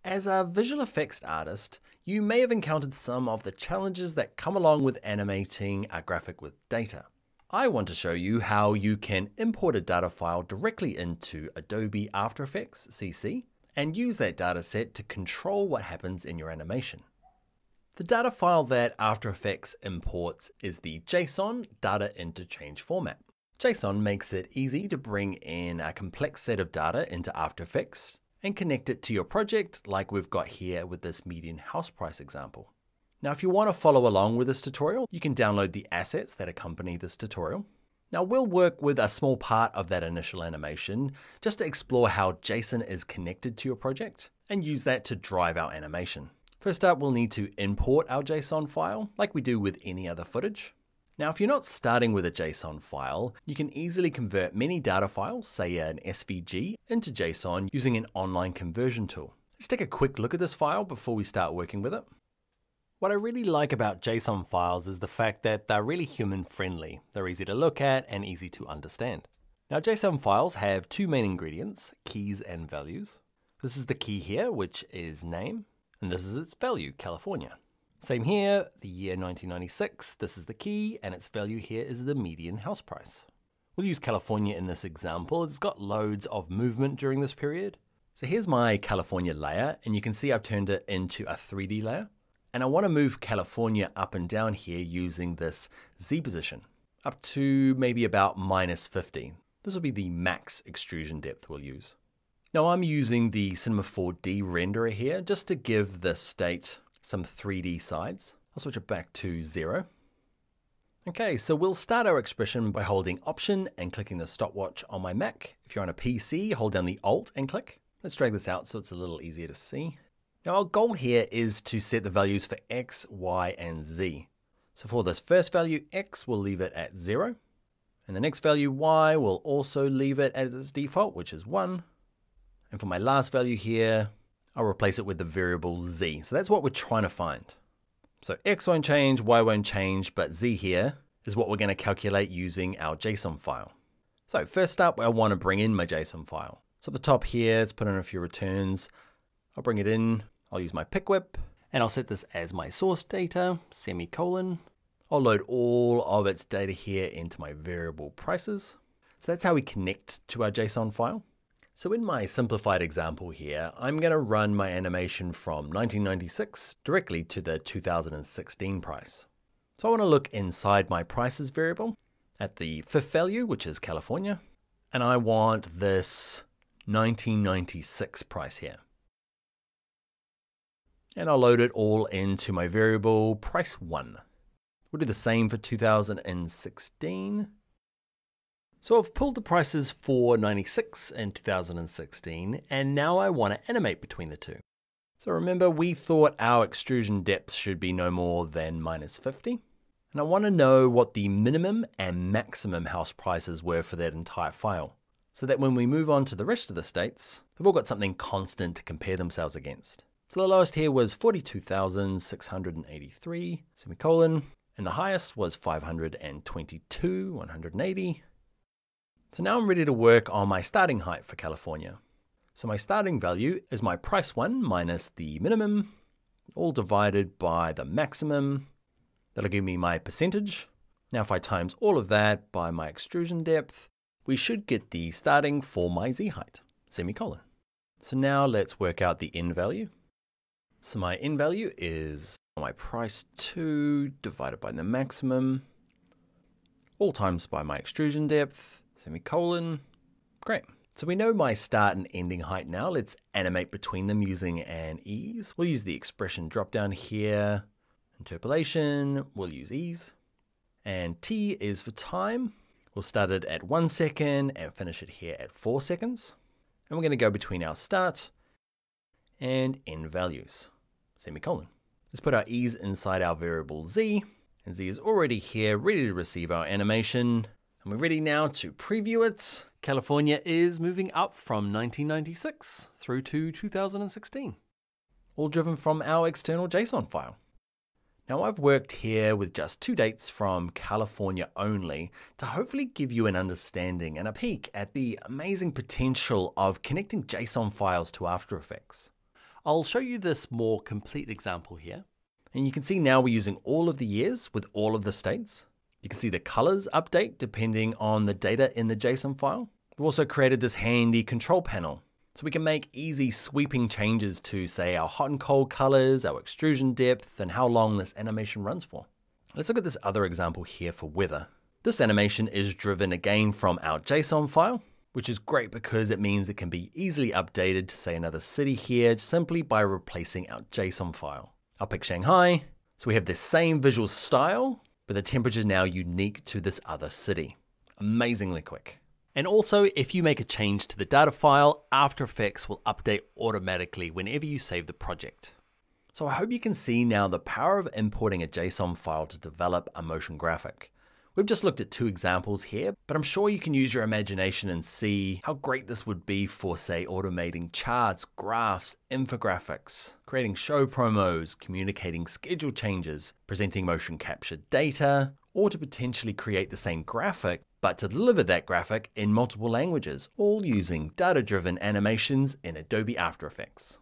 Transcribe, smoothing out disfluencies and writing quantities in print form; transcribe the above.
As a visual effects artist, you may have encountered some of the challenges that come along with animating a graphic with data. I want to show you how you can import a data file directly into Adobe After Effects CC and use that data set to control what happens in your animation. The data file that After Effects imports is the JSON data interchange format. JSON makes it easy to bring in a complex set of data into After Effects and connect it to your project like we've got here with this median house price example. Now, if you want to follow along with this tutorial, you can download the assets that accompany this tutorial. Now, we'll work with a small part of that initial animation just to explore how JSON is connected to your project and use that to drive our animation. First up, we'll need to import our JSON file like we do with any other footage. Now, if you're not starting with a JSON file, you can easily convert many data files, say an SVG, into JSON using an online conversion tool. Let's take a quick look at this file before we start working with it. What I really like about JSON files is the fact that they're really human friendly. They're easy to look at and easy to understand. Now, JSON files have two main ingredients, keys and values. This is the key here, which is name, and this is its value, California. Same here, the year 1996, this is the key, and its value here is the median house price. We'll use California in this example. It's got loads of movement during this period. So here's my California layer, and you can see I've turned it into a 3D layer. And I want to move California up and down here using this Z position, up to maybe about -50. This will be the max extrusion depth we'll use. Now I'm using the Cinema 4D renderer here just to give the state some 3D sides. I'll switch it back to 0. Okay, so we'll start our expression by holding Option and clicking the stopwatch on my Mac. If you're on a PC, hold down the Alt and click. Let's drag this out so it's a little easier to see. Now our goal here is to set the values for X, Y, and Z. So for this first value, X, we'll leave it at 0. And the next value, Y, we'll also leave it as its default, which is 1. And for my last value here, I'll replace it with the variable Z. So that's what we're trying to find. So X won't change, Y won't change, but Z here is what we're going to calculate using our JSON file. So first up, I want to bring in my JSON file. So at the top here, let's put in a few returns. I'll bring it in, I'll use my pick whip, and I'll set this as my source data, semicolon. I'll load all of its data here into my variable prices. So that's how we connect to our JSON file. So in my simplified example here, I'm going to run my animation from 1996 directly to the 2016 price. So I want to look inside my prices variable at the fifth value, which is California, and I want this 1996 price here. And I'll load it all into my variable price 1. We'll do the same for 2016. So I've pulled the prices for 96 and 2016, and now I want to animate between the two. So remember, we thought our extrusion depth should be no more than -50. And I want to know what the minimum and maximum house prices were for that entire file, so that when we move on to the rest of the states, they've all got something constant to compare themselves against. So the lowest here was 42,683, semicolon, and the highest was 522, 180. So now I'm ready to work on my starting height for California. So my starting value is my price 1 minus the minimum, all divided by the maximum. That'll give me my percentage. Now if I times all of that by my extrusion depth, we should get the starting for my Z height, semicolon. So now let's work out the end value. So my end value is my price 2 divided by the maximum, all times by my extrusion depth, semicolon. Great. So we know my start and ending height now. Let's animate between them using an ease. We'll use the expression drop down here. Interpolation, we'll use ease. And T is for time. We'll start it at 1 second and finish it here at 4 seconds. And we're going to go between our start and end values, semicolon. Let's put our ease inside our variable Z. And Z is already here, ready to receive our animation. And we're ready now to preview it. California is moving up from 1996 through to 2016, all driven from our external JSON file. Now I've worked here with just 2 dates from California only to hopefully give you an understanding and a peek at the amazing potential of connecting JSON files to After Effects. I'll show you this more complete example here. And you can see now we're using all of the years with all of the states. You can see the colors update depending on the data in the JSON file. We've also created this handy control panel, so we can make easy sweeping changes to, say, our hot and cold colors, our extrusion depth, and how long this animation runs for. Let's look at this other example here for weather. This animation is driven again from our JSON file, which is great because it means it can be easily updated to, say, another city here simply by replacing our JSON file. I'll pick Shanghai. So we have the same visual style, but the temperature is now unique to this other city. Amazingly quick. And also, if you make a change to the data file, After Effects will update automatically whenever you save the project. So I hope you can see now the power of importing a JSON file to develop a motion graphic. We've just looked at 2 examples here, but I'm sure you can use your imagination and see how great this would be for, say, automating charts, graphs, infographics, creating show promos, communicating schedule changes, presenting motion captured data, or to potentially create the same graphic, but to deliver that graphic in multiple languages, all using data-driven animations in Adobe After Effects.